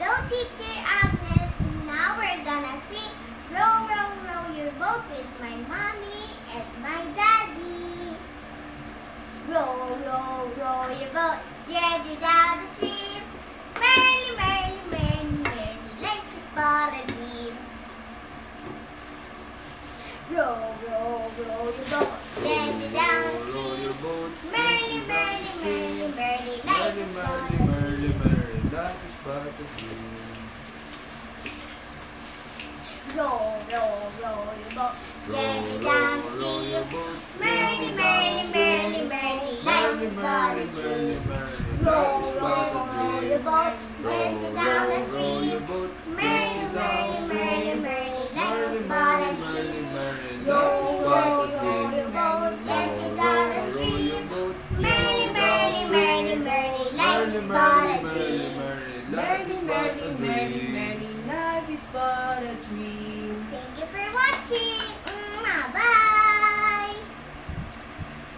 Hello, Teacher Agnes. Now we're gonna sing Row, row, row your boat with my mommy and my daddy. Row, row, row your boat gently down the stream. Merrily, merrily, merrily, merrily, life is but a dream. Row, row, row your boat gently down the stream. Merrily, merrily, merrily, merrily, life is but a dream. Row, row, row your boat gently down the stream. Merrily, merrily, merrily, merrily, life is but a dream. Row, row, row your boat gently down the stream. Merrily, merrily, merrily, merrily, life is but a dream. Row, row, row your boat gently down the stream. Merrily, merrily, merrily, merrily, life is but a dream. Merrily, merrily, merrily, merrily, life is but a dream.